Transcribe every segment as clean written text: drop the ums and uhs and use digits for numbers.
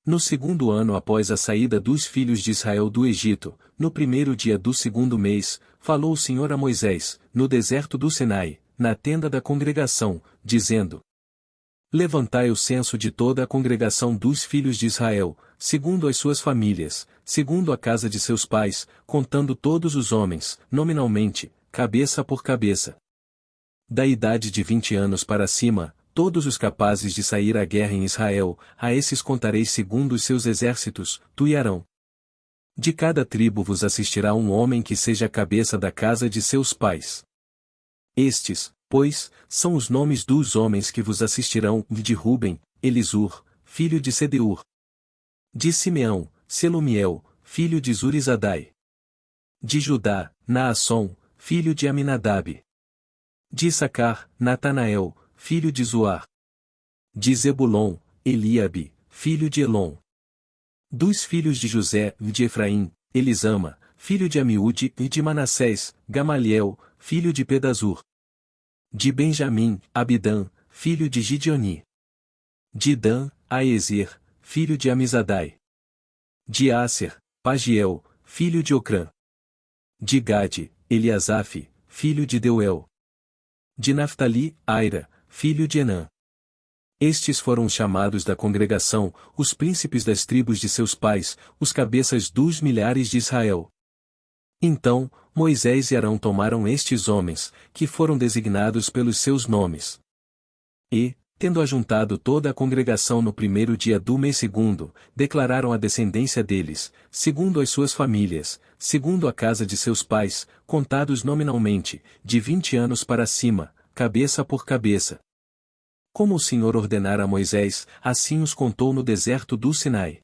No segundo ano após a saída dos filhos de Israel do Egito, no primeiro dia do segundo mês, falou o Senhor a Moisés, no deserto do Sinai, na tenda da congregação, dizendo: Levantai o censo de toda a congregação dos filhos de Israel, segundo as suas famílias, segundo a casa de seus pais, contando todos os homens, nominalmente, cabeça por cabeça. Da idade de 20 anos para cima, todos os capazes de sair à guerra em Israel, a esses contareis segundo os seus exércitos, tu e Arão. De cada tribo vos assistirá um homem que seja a cabeça da casa de seus pais. Estes, pois, são os nomes dos homens que vos assistirão: de Ruben, Elisur, filho de Sedeur. De Simeão, Selumiel, filho de Zurizadai. De Judá, Naasson, filho de Aminadab. De Issacar, Natanael, filho de Zuar. De Zebulon, Eliabe, filho de Elon. Dos filhos de José, de Efraim, Elisama, filho de Amiúde, e de Manassés, Gamaliel, filho de Pedazur. De Benjamim, Abidã, filho de Gideoni. De Dan, Aezer, filho de Amizadai. De Asser, Pagiel, filho de Ocrã. De Gade, Eliasaf, filho de Deuel. De Naftali, Aira, filho de Enã. Estes foram os chamados da congregação, os príncipes das tribos de seus pais, os cabeças dos milhares de Israel. Então, Moisés e Arão tomaram estes homens, que foram designados pelos seus nomes. E, tendo ajuntado toda a congregação no primeiro dia do mês segundo, declararam a descendência deles, segundo as suas famílias, segundo a casa de seus pais, contados nominalmente, de 20 anos para cima, cabeça por cabeça. Como o Senhor ordenara a Moisés, assim os contou no deserto do Sinai.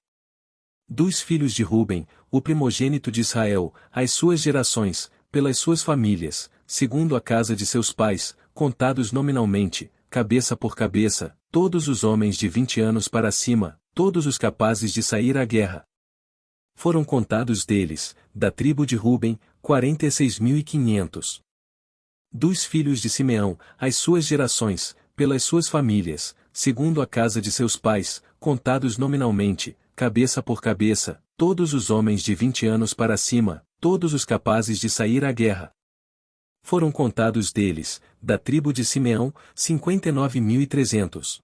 Dos filhos de Ruben, o primogênito de Israel, as suas gerações, pelas suas famílias, segundo a casa de seus pais, contados nominalmente, cabeça por cabeça, todos os homens de 20 anos para cima, todos os capazes de sair à guerra. Foram contados deles, da tribo de Ruben, 46.500. Dos filhos de Simeão, as suas gerações, pelas suas famílias, segundo a casa de seus pais, contados nominalmente, cabeça por cabeça, todos os homens de 20 anos para cima, todos os capazes de sair à guerra. Foram contados deles, da tribo de Simeão, 59.300.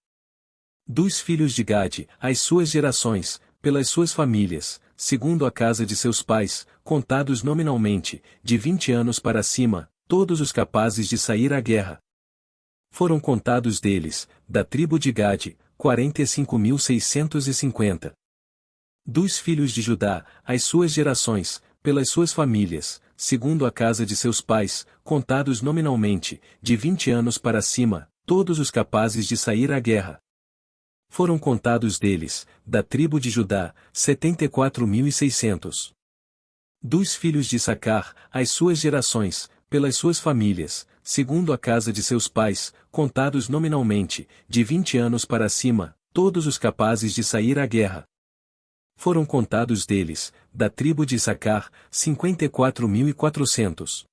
Dos filhos de Gade, as suas gerações, pelas suas famílias, segundo a casa de seus pais, contados nominalmente, de 20 anos para cima, todos os capazes de sair à guerra. Foram contados deles, da tribo de Gade, 45.650. Dos filhos de Judá, as suas gerações, pelas suas famílias, segundo a casa de seus pais, contados nominalmente, de 20 anos para cima, todos os capazes de sair à guerra. Foram contados deles, da tribo de Judá, 74.600. Dos filhos de Issacar, as suas gerações, pelas suas famílias, segundo a casa de seus pais, contados nominalmente, de 20 anos para cima, todos os capazes de sair à guerra. Foram contados deles, da tribo de Issacar, 54.400.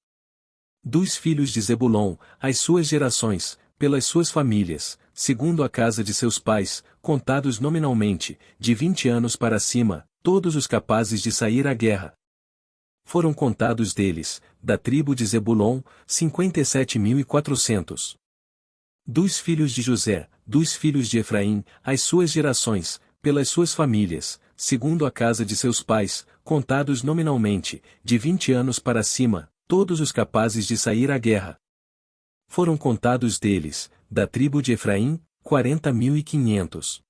Dos filhos de Zebulon, as suas gerações, pelas suas famílias, segundo a casa de seus pais, contados nominalmente, de 20 anos para cima, todos os capazes de sair à guerra. Foram contados deles, da tribo de Zebulon, 57.400. Dos filhos de José, dos filhos de Efraim, as suas gerações, pelas suas famílias, segundo a casa de seus pais, contados nominalmente, de 20 anos para cima, todos os capazes de sair à guerra. Foram contados deles, da tribo de Efraim, 40.500.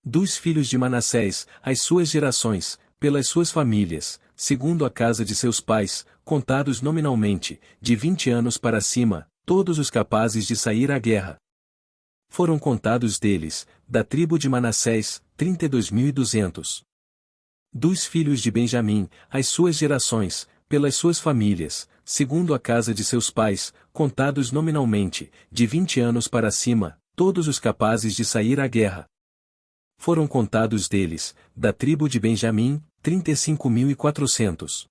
Dos filhos de Manassés, as suas gerações, pelas suas famílias, segundo a casa de seus pais, contados nominalmente, de 20 anos para cima, todos os capazes de sair à guerra. Foram contados deles, da tribo de Manassés, 32.200. Dos filhos de Benjamim, as suas gerações, pelas suas famílias, segundo a casa de seus pais, contados nominalmente, de 20 anos para cima, todos os capazes de sair à guerra. Foram contados deles, da tribo de Benjamim, 35.400.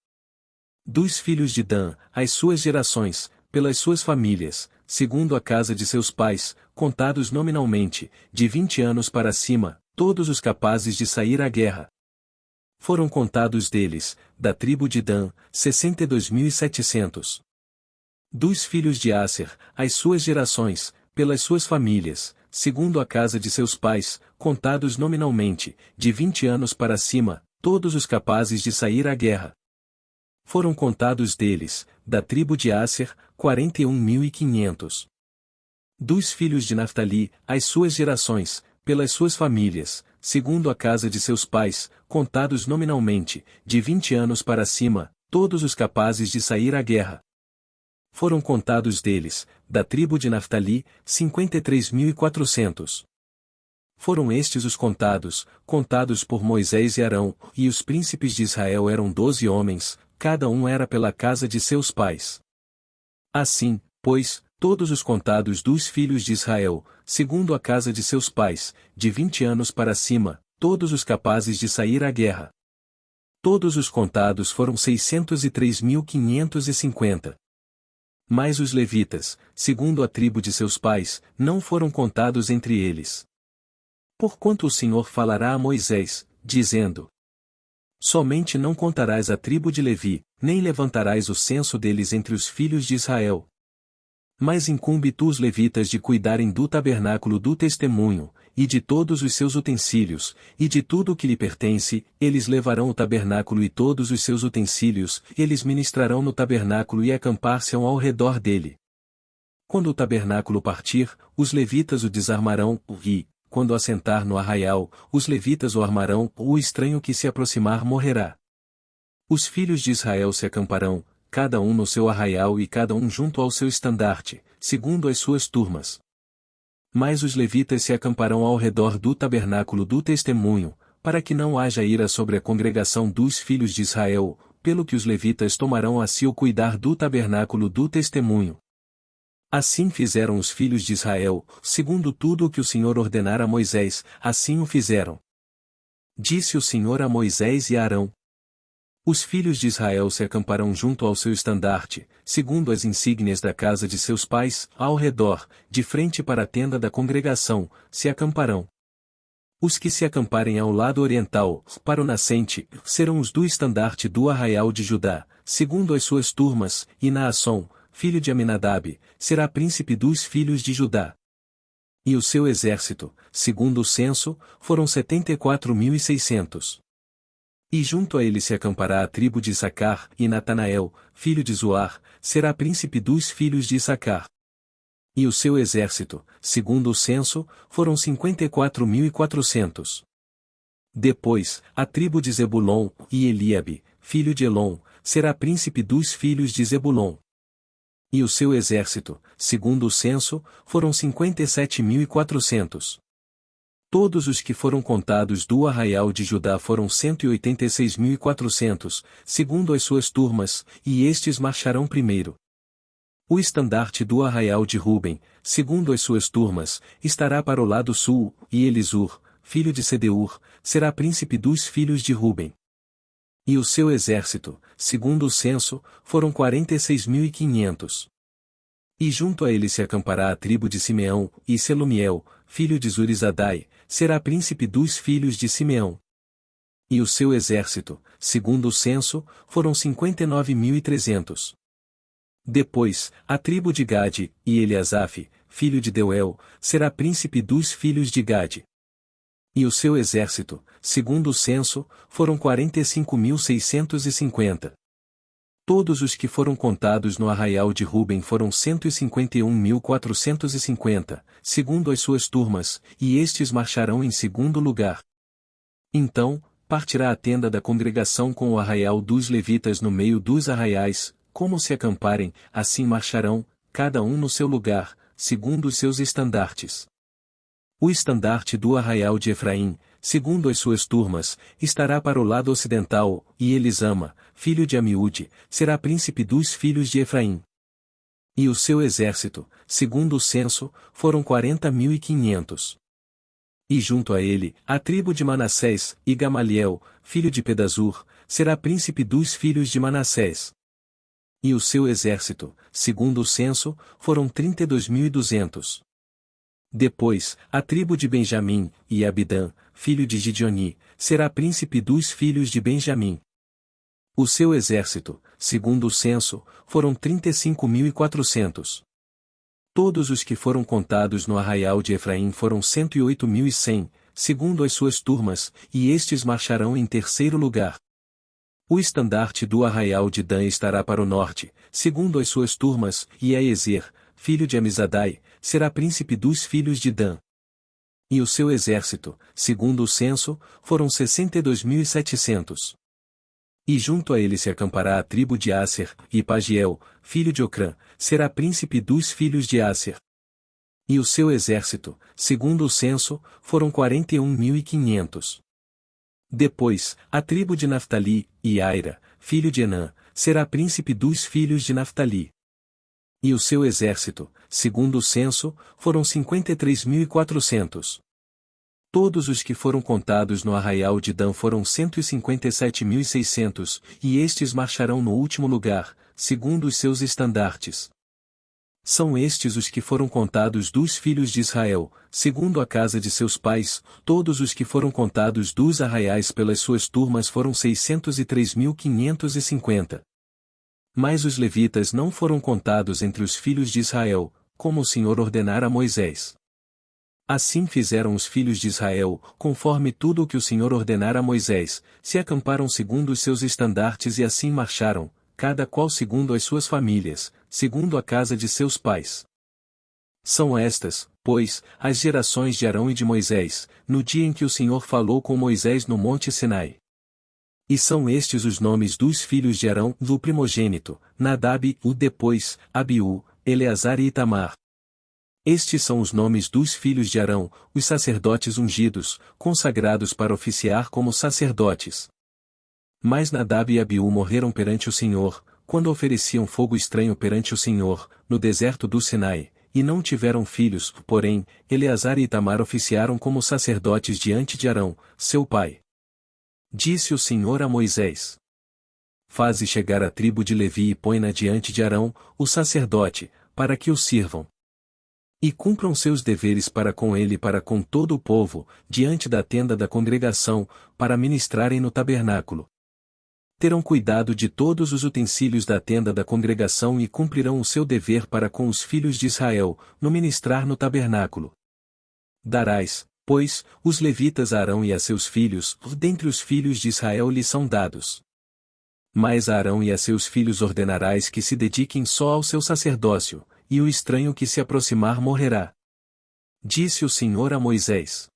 Dos filhos de Dan, as suas gerações, pelas suas famílias, segundo a casa de seus pais, contados nominalmente, de 20 anos para cima, todos os capazes de sair à guerra. Foram contados deles, da tribo de Dan, 62.700. Dos filhos de Asser, as suas gerações, pelas suas famílias, segundo a casa de seus pais, contados nominalmente, de 20 anos para cima, todos os capazes de sair à guerra. Foram contados deles, da tribo de Asser, 41.500. Dos filhos de Naftali, as suas gerações, pelas suas famílias, segundo a casa de seus pais, contados nominalmente, de 20 anos para cima, todos os capazes de sair à guerra. Foram contados deles, da tribo de Naftali, 53.400. Foram estes os contados por Moisés e Arão, e os príncipes de Israel eram 12 homens, cada um era pela casa de seus pais. Assim, pois, todos os contados dos filhos de Israel, segundo a casa de seus pais, de 20 anos para cima, todos os capazes de sair à guerra. Todos os contados foram 603.550. Mas os levitas, segundo a tribo de seus pais, não foram contados entre eles. Porquanto o Senhor falará a Moisés, dizendo: somente não contarás a tribo de Levi, nem levantarás o censo deles entre os filhos de Israel. Mas incumbe tu os levitas de cuidarem do tabernáculo do testemunho, e de todos os seus utensílios, e de tudo o que lhe pertence, eles levarão o tabernáculo e todos os seus utensílios, eles ministrarão no tabernáculo e acampar-se-ão ao redor dele. Quando o tabernáculo partir, os levitas o desarmarão, e, quando assentar no arraial, os levitas o armarão, o estranho que se aproximar morrerá. Os filhos de Israel se acamparão, cada um no seu arraial e cada um junto ao seu estandarte, segundo as suas turmas. Mas os levitas se acamparão ao redor do tabernáculo do testemunho, para que não haja ira sobre a congregação dos filhos de Israel, pelo que os levitas tomarão a si o cuidar do tabernáculo do testemunho. Assim fizeram os filhos de Israel, segundo tudo o que o Senhor ordenara a Moisés, assim o fizeram. Disse o Senhor a Moisés e a Arão: os filhos de Israel se acamparão junto ao seu estandarte, segundo as insígnias da casa de seus pais, ao redor, de frente para a tenda da congregação, se acamparão. Os que se acamparem ao lado oriental, para o nascente, serão os do estandarte do arraial de Judá, segundo as suas turmas, e Naasson, filho de Aminadab, será príncipe dos filhos de Judá. E o seu exército, segundo o censo, foram 74.600. E junto a ele se acampará a tribo de Issacar, e Natanael, filho de Zoar, será príncipe dos filhos de Issacar. E o seu exército, segundo o censo, foram 54.400. Depois, a tribo de Zebulon, e Eliabe, filho de Elon, será príncipe dos filhos de Zebulon. E o seu exército, segundo o censo, foram 57.400. Todos os que foram contados do arraial de Judá foram 186.400, segundo as suas turmas, e estes marcharão primeiro. O estandarte do arraial de Ruben, segundo as suas turmas, estará para o lado sul, e Elisur, filho de Sedeur, será príncipe dos filhos de Ruben. E o seu exército, segundo o censo, foram 46.500. E junto a ele se acampará a tribo de Simeão, e Selumiel, filho de Zurizadai, será príncipe dos filhos de Simeão. E o seu exército, segundo o censo, foram 59.300. Depois, a tribo de Gade, e Eliasaf, filho de Deuel, será príncipe dos filhos de Gade. E o seu exército, segundo o censo, foram 45.650. Todos os que foram contados no arraial de Ruben foram 151.450, segundo as suas turmas, e estes marcharão em segundo lugar. Então, partirá a tenda da congregação com o arraial dos levitas no meio dos arraiais, como se acamparem, assim marcharão, cada um no seu lugar, segundo os seus estandartes. O estandarte do arraial de Efraim, segundo as suas turmas, estará para o lado ocidental, e Elisama, filho de Amiúde, será príncipe dos filhos de Efraim. E o seu exército, segundo o censo, foram 40.500. E junto a ele, a tribo de Manassés, e Gamaliel, filho de Pedazur, será príncipe dos filhos de Manassés. E o seu exército, segundo o censo, foram 32.200. Depois, a tribo de Benjamim, e Abidã, filho de Gideoni, será príncipe dos filhos de Benjamim. O seu exército, segundo o censo, foram 35.400. Todos os que foram contados no arraial de Efraim foram 108.100, segundo as suas turmas, e estes marcharão em terceiro lugar. O estandarte do arraial de Dan estará para o norte, segundo as suas turmas, e Aezer, filho de Amizadai, será príncipe dos filhos de Dan. E o seu exército, segundo o censo, foram 62.700. E junto a ele se acampará a tribo de Asser, e Pagiel, filho de Ocrã, será príncipe dos filhos de Asser. E o seu exército, segundo o censo, foram 41.500. Depois, a tribo de Naftali, e Aira, filho de Enã, será príncipe dos filhos de Naftali. E o seu exército, segundo o censo, foram 53.400. Todos os que foram contados no arraial de Dan foram 157.600, e estes marcharão no último lugar, segundo os seus estandartes. São estes os que foram contados dos filhos de Israel, segundo a casa de seus pais, todos os que foram contados dos arraiais pelas suas turmas foram 603.550. Mas os levitas não foram contados entre os filhos de Israel, como o Senhor ordenara a Moisés. Assim fizeram os filhos de Israel, conforme tudo o que o Senhor ordenara a Moisés, se acamparam segundo os seus estandartes e assim marcharam, cada qual segundo as suas famílias, segundo a casa de seus pais. São estas, pois, as gerações de Arão e de Moisés, no dia em que o Senhor falou com Moisés no monte Sinai. E são estes os nomes dos filhos de Arão, do primogênito, Nadab, o depois, Abiú, Eleazar e Itamar. Estes são os nomes dos filhos de Arão, os sacerdotes ungidos, consagrados para oficiar como sacerdotes. Mas Nadab e Abiú morreram perante o Senhor, quando ofereciam fogo estranho perante o Senhor, no deserto do Sinai, e não tiveram filhos, porém, Eleazar e Itamar oficiaram como sacerdotes diante de Arão, seu pai. Disse o Senhor a Moisés: Faze chegar a tribo de Levi e põe-na diante de Arão, o sacerdote, para que o sirvam. E cumpram seus deveres para com ele e para com todo o povo, diante da tenda da congregação, para ministrarem no tabernáculo. Terão cuidado de todos os utensílios da tenda da congregação e cumprirão o seu dever para com os filhos de Israel, no ministrar no tabernáculo. Darás, pois, os levitas a Arão e a seus filhos, dentre os filhos de Israel lhes são dados. Mas a Arão e a seus filhos ordenarás que se dediquem só ao seu sacerdócio, e o estranho que se aproximar morrerá. Disse o Senhor a Moisés: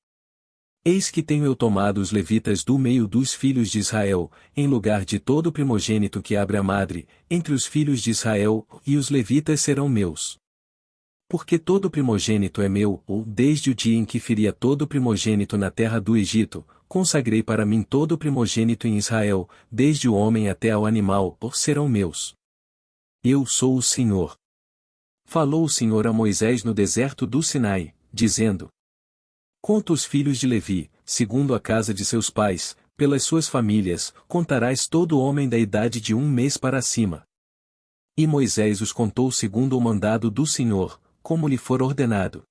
Eis que tenho eu tomado os levitas do meio dos filhos de Israel, em lugar de todo primogênito que abre a madre, entre os filhos de Israel, e os levitas serão meus. Porque todo primogênito é meu, ou desde o dia em que feria todo primogênito na terra do Egito, consagrei para mim todo primogênito em Israel, desde o homem até ao animal, serão meus. Eu sou o Senhor. Falou o Senhor a Moisés no deserto do Sinai, dizendo: Conta os filhos de Levi, segundo a casa de seus pais, pelas suas famílias, contarás todo homem da idade de 1 mês para cima. E Moisés os contou segundo o mandado do Senhor, como lhe for ordenado.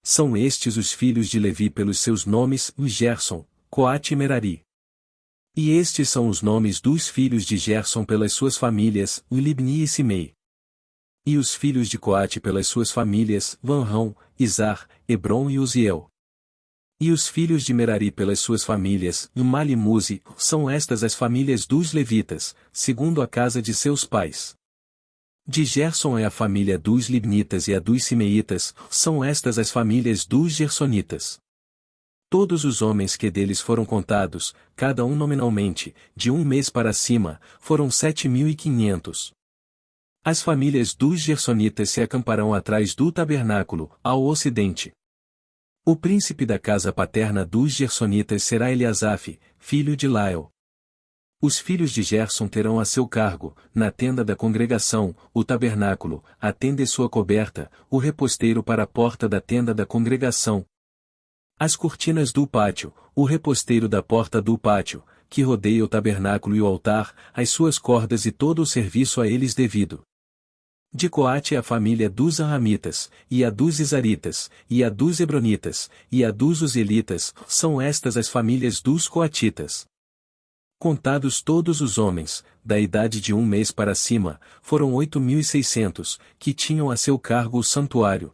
São estes os filhos de Levi pelos seus nomes, os Gerson, Coate e Merari. E estes são os nomes dos filhos de Gerson pelas suas famílias, o Libni e Simei. E os filhos de Coate pelas suas famílias, Vanrão, Izar, Hebron e Uziel. E os filhos de Merari pelas suas famílias, Mal e Muzi, são estas as famílias dos levitas, segundo a casa de seus pais. De Gerson é a família dos Libnitas e a dos Simeitas, são estas as famílias dos Gersonitas. Todos os homens que deles foram contados, cada um nominalmente, de 1 mês para cima, foram 7.500. As famílias dos Gersonitas se acamparão atrás do tabernáculo, ao ocidente. O príncipe da casa paterna dos Gersonitas será Eliasaf, filho de Lael. Os filhos de Gerson terão a seu cargo, na tenda da congregação, o tabernáculo, a tenda e sua coberta, o reposteiro para a porta da tenda da congregação, as cortinas do pátio, o reposteiro da porta do pátio, que rodeia o tabernáculo e o altar, as suas cordas e todo o serviço a eles devido. De Coate é a família dos Arramitas, e a dos Izaritas, e a dos Hebronitas, e a dos Uzielitas, são estas as famílias dos Coatitas. Contados todos os homens, da idade de 1 mês para cima, foram 8.600, que tinham a seu cargo o santuário.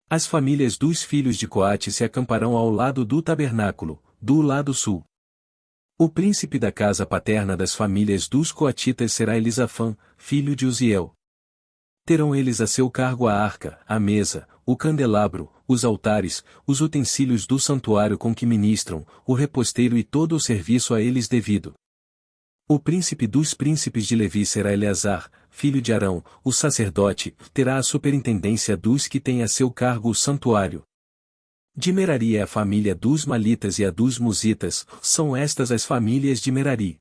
As famílias dos filhos de Coate se acamparão ao lado do tabernáculo, do lado sul. O príncipe da casa paterna das famílias dos Coatitas será Elisafã, filho de Uziel. Terão eles a seu cargo a arca, a mesa, o candelabro, os altares, os utensílios do santuário com que ministram, o reposteiro e todo o serviço a eles devido. O príncipe dos príncipes de Levi será Eleazar, filho de Arão, o sacerdote, terá a superintendência dos que têm a seu cargo o santuário. De Merari é a família dos Malitas e a dos Musitas, são estas as famílias de Merari.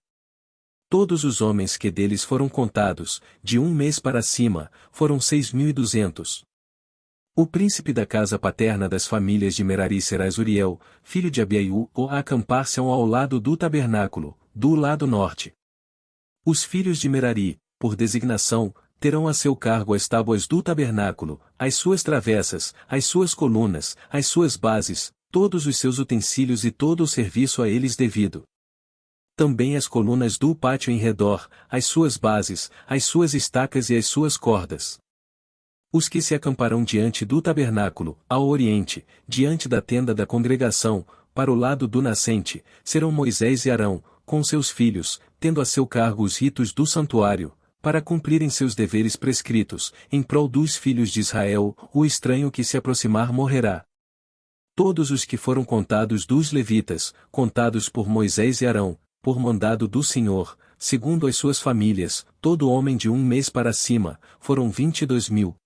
Todos os homens que deles foram contados, de 1 mês para cima, foram 6.200. O príncipe da casa paterna das famílias de Merari será Uriel, filho de Abiaiú, ou acampar-se ao lado do tabernáculo, do lado norte. Os filhos de Merari, por designação, terão a seu cargo as tábuas do tabernáculo, as suas travessas, as suas colunas, as suas bases, todos os seus utensílios e todo o serviço a eles devido. Também as colunas do pátio em redor, as suas bases, as suas estacas e as suas cordas. Os que se acamparão diante do tabernáculo, ao oriente, diante da tenda da congregação, para o lado do nascente, serão Moisés e Arão, com seus filhos, tendo a seu cargo os ritos do santuário, para cumprirem seus deveres prescritos, em prol dos filhos de Israel, o estranho que se aproximar morrerá. Todos os que foram contados dos levitas, contados por Moisés e Arão, por mandado do Senhor, segundo as suas famílias, todo homem de 1 mês para cima, foram 22.000.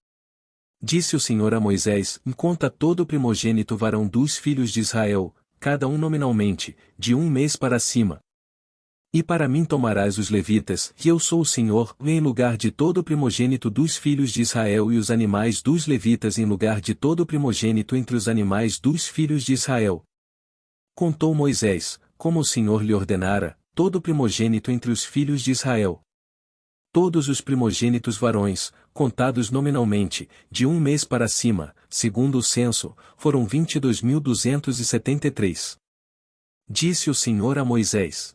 Disse o Senhor a Moisés: conta todo o primogênito varão dos filhos de Israel, cada um nominalmente, de 1 mês para cima. E para mim tomarás os levitas, que eu sou o Senhor, em lugar de todo o primogênito dos filhos de Israel e os animais dos levitas em lugar de todo o primogênito entre os animais dos filhos de Israel. Contou Moisés, como o Senhor lhe ordenara, todo o primogênito entre os filhos de Israel. Todos os primogênitos varões, contados nominalmente, de 1 mês para cima, segundo o censo, foram 22.273. Disse o Senhor a Moisés: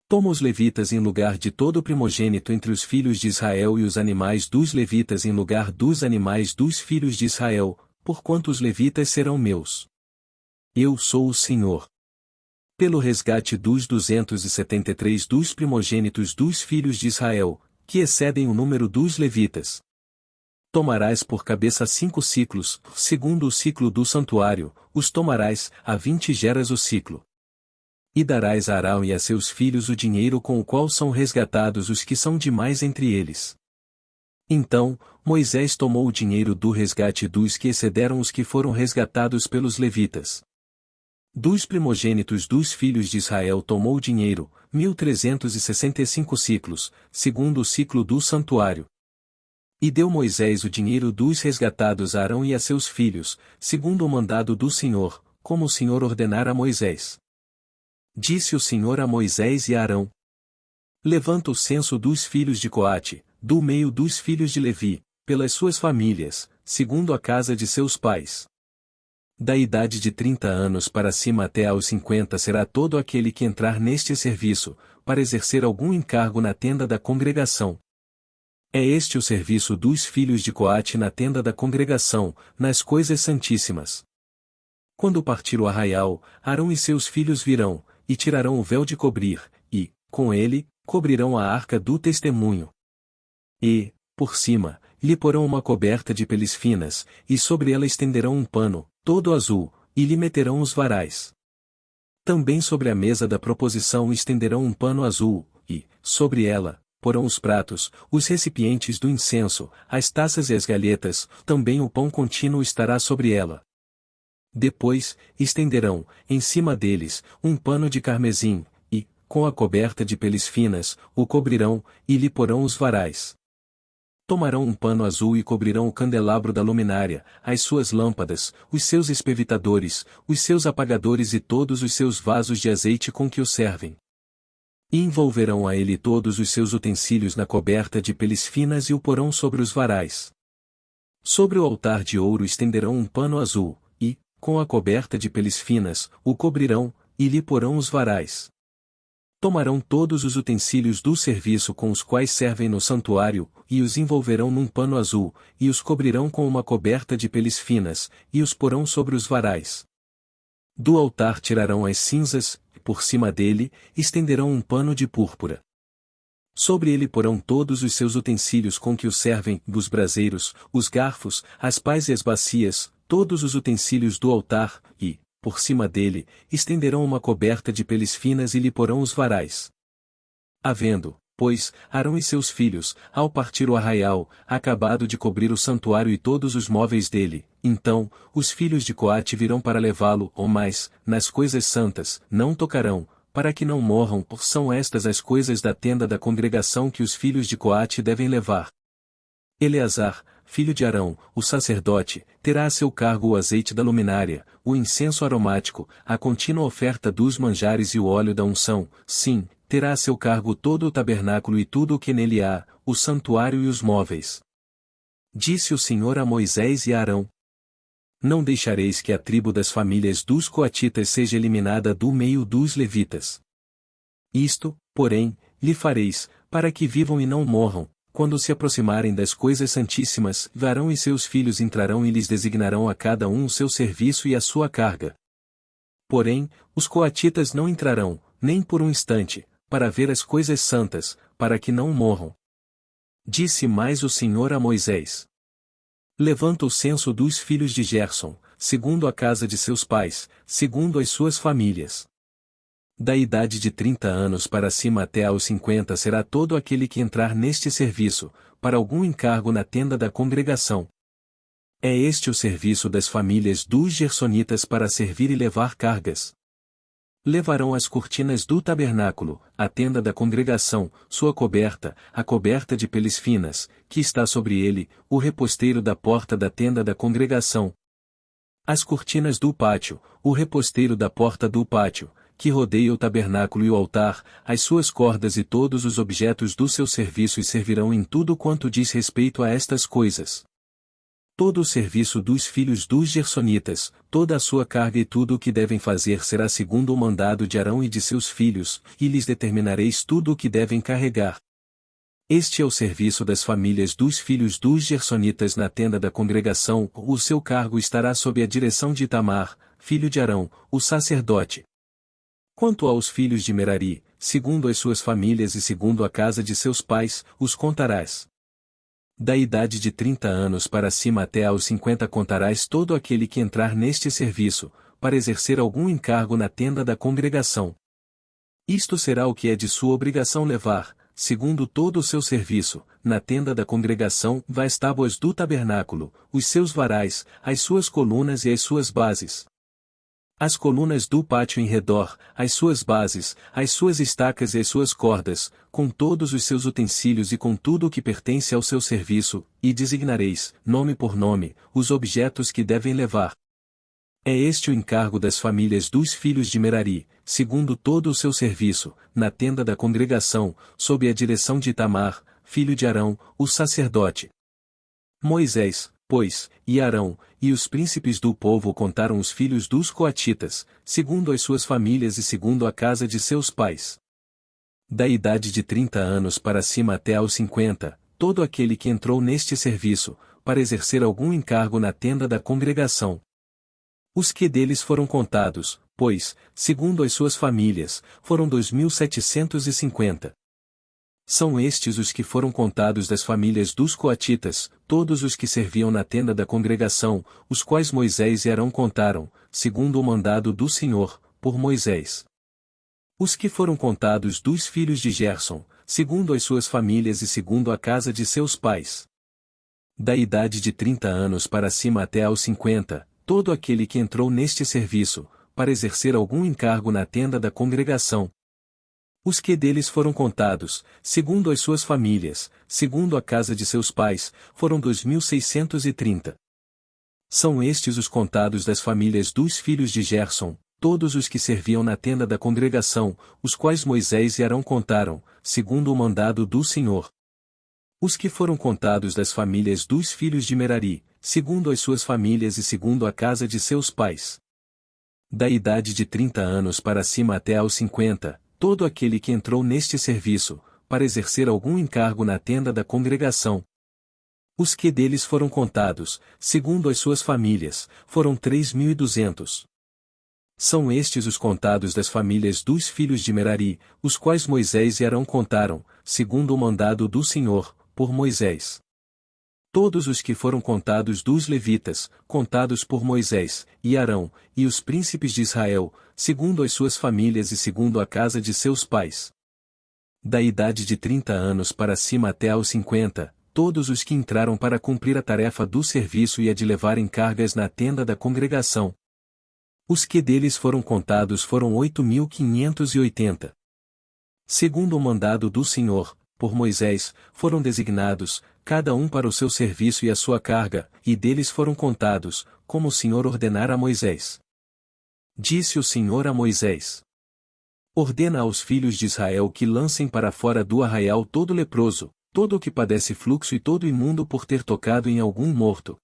toma os levitas em lugar de todo o primogênito entre os filhos de Israel e os animais dos levitas em lugar dos animais dos filhos de Israel, porquanto os levitas serão meus. Eu sou o Senhor. Pelo resgate dos 273 dos primogênitos dos filhos de Israel, que excedem o número dos levitas. Tomarás por cabeça 5 ciclos, segundo o ciclo do santuário, os tomarás, a 20 geras o ciclo. E darás a Arão e a seus filhos o dinheiro com o qual são resgatados os que são demais entre eles. Então, Moisés tomou o dinheiro do resgate dos que excederam os que foram resgatados pelos levitas. Dos primogênitos dos filhos de Israel tomou o dinheiro, 1.365 ciclos, segundo o ciclo do santuário. E deu Moisés o dinheiro dos resgatados a Arão e a seus filhos, segundo o mandado do Senhor, como o Senhor ordenara a Moisés. Disse o Senhor a Moisés e a Arão: levanta o censo dos filhos de Coate, do meio dos filhos de Levi, pelas suas famílias, segundo a casa de seus pais. Da idade de 30 anos para cima até aos 50 será todo aquele que entrar neste serviço, para exercer algum encargo na tenda da congregação. É este o serviço dos filhos de Coate na tenda da congregação, nas coisas santíssimas. Quando partir o arraial, Arão e seus filhos virão, e tirarão o véu de cobrir, e, com ele, cobrirão a arca do testemunho. E, por cima, lhe porão uma coberta de peles finas, e sobre ela estenderão um pano, todo azul, e lhe meterão os varais. Também sobre a mesa da proposição estenderão um pano azul, e, sobre ela, porão os pratos, os recipientes do incenso, as taças e as galhetas, também o pão contínuo estará sobre ela. Depois, estenderão, em cima deles, um pano de carmesim, e, com a coberta de peles finas, o cobrirão, e lhe porão os varais. Tomarão um pano azul e cobrirão o candelabro da luminária, as suas lâmpadas, os seus espevitadores, os seus apagadores e todos os seus vasos de azeite com que o servem. E envolverão a ele todos os seus utensílios na coberta de peles finas e o porão sobre os varais. Sobre o altar de ouro estenderão um pano azul, e, com a coberta de peles finas, o cobrirão, e lhe porão os varais. Tomarão todos os utensílios do serviço com os quais servem no santuário, e os envolverão num pano azul, e os cobrirão com uma coberta de peles finas, e os porão sobre os varais. Do altar tirarão as cinzas, e por cima dele, estenderão um pano de púrpura. Sobre ele porão todos os seus utensílios com que o servem, os braseiros, os garfos, as pás e as bacias, todos os utensílios do altar, e, por cima dele, estenderão uma coberta de peles finas e lhe porão os varais. Havendo, pois, Arão e seus filhos, ao partir o arraial, acabado de cobrir o santuário e todos os móveis dele, então, os filhos de Coate virão para levá-lo, ou mais, nas coisas santas, não tocarão, para que não morram, por são estas as coisas da tenda da congregação que os filhos de Coate devem levar. Eleazar, filho de Arão, o sacerdote, terá a seu cargo o azeite da luminária, o incenso aromático, a contínua oferta dos manjares e o óleo da unção, sim, terá a seu cargo todo o tabernáculo e tudo o que nele há, o santuário e os móveis. Disse o Senhor a Moisés e a Arão: Não deixareis que a tribo das famílias dos coatitas seja eliminada do meio dos levitas. Isto, porém, lhe fareis, para que vivam e não morram, quando se aproximarem das coisas santíssimas, Arão e seus filhos entrarão e lhes designarão a cada um o seu serviço e a sua carga. Porém, os coatitas não entrarão, nem por um instante, para ver as coisas santas, para que não morram. Disse mais o Senhor a Moisés: Levanta o censo dos filhos de Gerson, segundo a casa de seus pais, segundo as suas famílias. Da idade de 30 anos para cima até aos 50 será todo aquele que entrar neste serviço, para algum encargo na tenda da congregação. É este o serviço das famílias dos gersonitas para servir e levar cargas. Levarão as cortinas do tabernáculo, a tenda da congregação, sua coberta, a coberta de peles finas, que está sobre ele, o reposteiro da porta da tenda da congregação. As cortinas do pátio, o reposteiro da porta do pátio, que rodeia o tabernáculo e o altar, as suas cordas e todos os objetos do seu serviço e servirão em tudo quanto diz respeito a estas coisas. Todo o serviço dos filhos dos gersonitas, toda a sua carga e tudo o que devem fazer será segundo o mandado de Arão e de seus filhos, e lhes determinareis tudo o que devem carregar. Este é o serviço das famílias dos filhos dos gersonitas na tenda da congregação, o seu cargo estará sob a direção de Itamar, filho de Arão, o sacerdote. Quanto aos filhos de Merari, segundo as suas famílias e segundo a casa de seus pais, os contarás. Da idade de 30 anos para cima até aos 50 contarás todo aquele que entrar neste serviço, para exercer algum encargo na tenda da congregação. Isto será o que é de sua obrigação levar, segundo todo o seu serviço, na tenda da congregação, as tábuas do tabernáculo, os seus varais, as suas colunas e as suas bases. As colunas do pátio em redor, as suas bases, as suas estacas e as suas cordas, com todos os seus utensílios e com tudo o que pertence ao seu serviço, e designareis, nome por nome, os objetos que devem levar. É este o encargo das famílias dos filhos de Merari, segundo todo o seu serviço, na tenda da congregação, sob a direção de Itamar, filho de Arão, o sacerdote. Moisés, pois, e Arão, e os príncipes do povo contaram os filhos dos coatitas, segundo as suas famílias e segundo a casa de seus pais. Da idade de 30 anos para cima até aos 50, todo aquele que entrou neste serviço, para exercer algum encargo na tenda da congregação. Os que deles foram contados, pois, segundo as suas famílias, foram 2.750. São estes os que foram contados das famílias dos coatitas, todos os que serviam na tenda da congregação, os quais Moisés e Arão contaram, segundo o mandado do Senhor, por Moisés. Os que foram contados dos filhos de Gerson, segundo as suas famílias e segundo a casa de seus pais. Da idade de 30 anos para cima até aos 50, todo aquele que entrou neste serviço, para exercer algum encargo na tenda da congregação. Os que deles foram contados, segundo as suas famílias, segundo a casa de seus pais, foram 2.630. São estes os contados das famílias dos filhos de Gerson, todos os que serviam na tenda da congregação, os quais Moisés e Arão contaram, segundo o mandado do Senhor. Os que foram contados das famílias dos filhos de Merari, segundo as suas famílias e segundo a casa de seus pais. Da idade de 30 anos para cima até aos 50, todo aquele que entrou neste serviço, para exercer algum encargo na tenda da congregação. Os que deles foram contados, segundo as suas famílias, foram 3.200. São estes os contados das famílias dos filhos de Merari, os quais Moisés e Arão contaram, segundo o mandado do Senhor, por Moisés. Todos os que foram contados dos levitas, contados por Moisés, e Arão, e os príncipes de Israel, segundo as suas famílias e segundo a casa de seus pais. Da idade de 30 anos para cima até aos 50, todos os que entraram para cumprir a tarefa do serviço e a de levarem cargas na tenda da congregação. Os que deles foram contados foram 8.580. Segundo o mandado do Senhor, por Moisés, foram designados, cada um para o seu serviço e a sua carga, e deles foram contados, como o Senhor ordenara a Moisés. Disse o Senhor a Moisés: ordena aos filhos de Israel que lancem para fora do arraial todo leproso, todo o que padece fluxo e todo imundo por ter tocado em algum morto.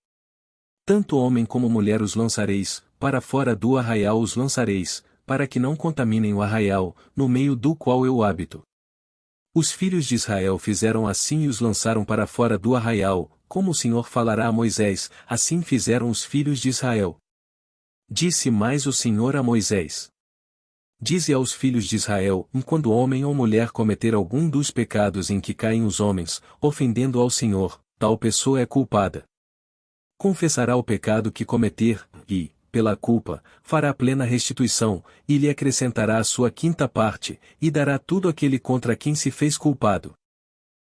Tanto homem como mulher os lançareis, para fora do arraial os lançareis, para que não contaminem o arraial, no meio do qual eu habito. Os filhos de Israel fizeram assim e os lançaram para fora do arraial, como o Senhor falará a Moisés, assim fizeram os filhos de Israel. Disse mais o Senhor a Moisés: dize aos filhos de Israel, quando homem ou mulher cometer algum dos pecados em que caem os homens, ofendendo ao Senhor, tal pessoa é culpada. Confessará o pecado que cometer, e, pela culpa, fará plena restituição, e lhe acrescentará a sua quinta parte, e dará tudo àquele contra quem se fez culpado.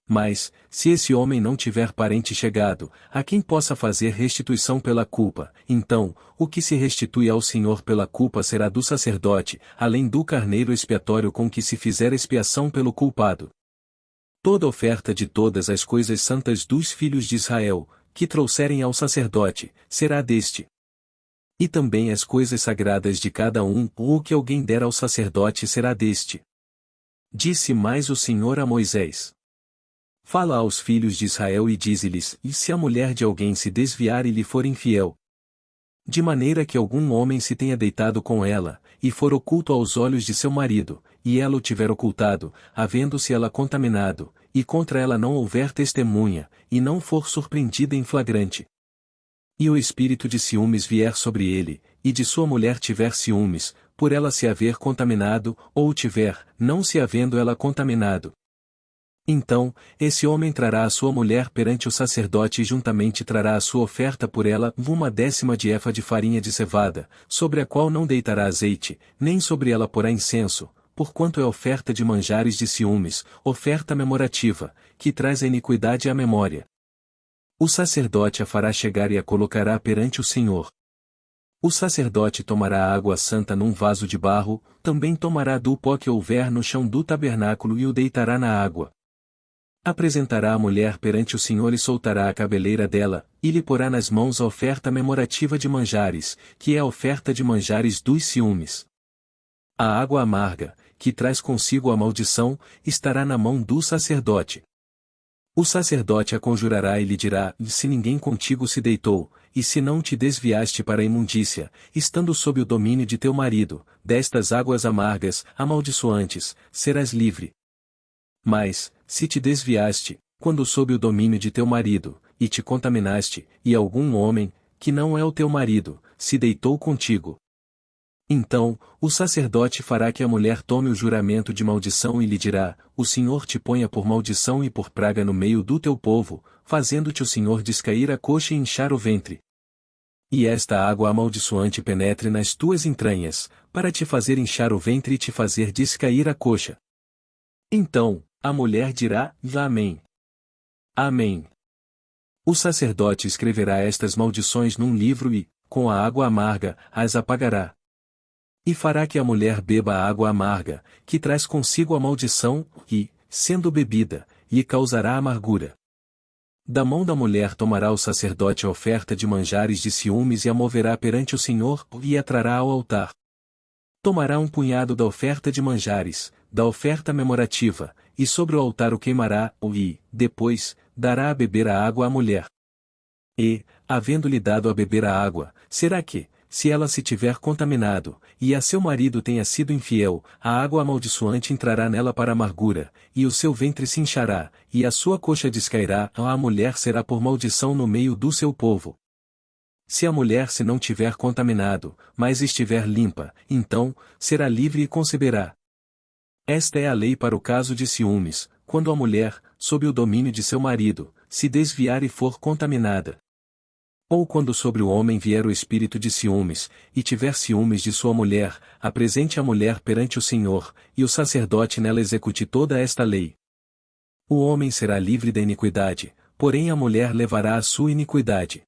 Mas, se esse homem não tiver parente chegado, a quem possa fazer restituição pela culpa, então, o que se restitui ao Senhor pela culpa será do sacerdote, além do carneiro expiatório com que se fizer expiação pelo culpado. Toda oferta de todas as coisas santas dos filhos de Israel, que trouxerem ao sacerdote, será deste. E também as coisas sagradas de cada um, ou o que alguém der ao sacerdote será deste. Disse mais o Senhor a Moisés: fala aos filhos de Israel e dize-lhes: e se a mulher de alguém se desviar e lhe for infiel, de maneira que algum homem se tenha deitado com ela, e for oculto aos olhos de seu marido, e ela o tiver ocultado, havendo-se ela contaminado, e contra ela não houver testemunha, e não for surpreendida em flagrante, e o espírito de ciúmes vier sobre ele, e de sua mulher tiver ciúmes, por ela se haver contaminado, ou tiver, não se havendo ela contaminado. Então, esse homem trará a sua mulher perante o sacerdote e juntamente trará a sua oferta por ela, 1/10 de efa de farinha de cevada, sobre a qual não deitará azeite, nem sobre ela porá incenso, porquanto é oferta de manjares de ciúmes, oferta memorativa, que traz a iniquidade à memória. O sacerdote a fará chegar e a colocará perante o Senhor. O sacerdote tomará a água santa num vaso de barro, também tomará do pó que houver no chão do tabernáculo e o deitará na água. Apresentará a mulher perante o Senhor e soltará a cabeleira dela, e lhe porá nas mãos a oferta memorativa de manjares, que é a oferta de manjares dos ciúmes. A água amarga, que traz consigo a maldição, estará na mão do sacerdote. O sacerdote a conjurará e lhe dirá: se ninguém contigo se deitou, e se não te desviaste para a imundícia, estando sob o domínio de teu marido, destas águas amargas, amaldiçoantes, serás livre. Mas, se te desviaste, quando sob o domínio de teu marido, e te contaminaste, e algum homem, que não é o teu marido, se deitou contigo, então, o sacerdote fará que a mulher tome o juramento de maldição e lhe dirá: o Senhor te ponha por maldição e por praga no meio do teu povo, fazendo-te o Senhor descair a coxa e inchar o ventre. E esta água amaldiçoante penetre nas tuas entranhas, para te fazer inchar o ventre e te fazer descair a coxa. Então, a mulher dirá: Amém. Amém. O sacerdote escreverá estas maldições num livro e, com a água amarga, as apagará. E fará que a mulher beba a água amarga, que traz consigo a maldição, e, sendo bebida, lhe causará amargura. Da mão da mulher tomará o sacerdote a oferta de manjares de ciúmes e a moverá perante o Senhor, e a trará ao altar. Tomará um punhado da oferta de manjares, da oferta memorativa, e sobre o altar o queimará, e, depois, dará a beber a água à mulher. E, havendo-lhe dado a beber a água, será que, se ela se tiver contaminado, e a seu marido tenha sido infiel, a água amaldiçoante entrará nela para amargura, e o seu ventre se inchará, e a sua coxa descairá, a mulher será por maldição no meio do seu povo. Se a mulher se não tiver contaminado, mas estiver limpa, então, será livre e conceberá. Esta é a lei para o caso de ciúmes, quando a mulher, sob o domínio de seu marido, se desviar e for contaminada. Ou quando sobre o homem vier o espírito de ciúmes, e tiver ciúmes de sua mulher, apresente a mulher perante o Senhor, e o sacerdote nela execute toda esta lei. O homem será livre da iniquidade, porém a mulher levará a sua iniquidade.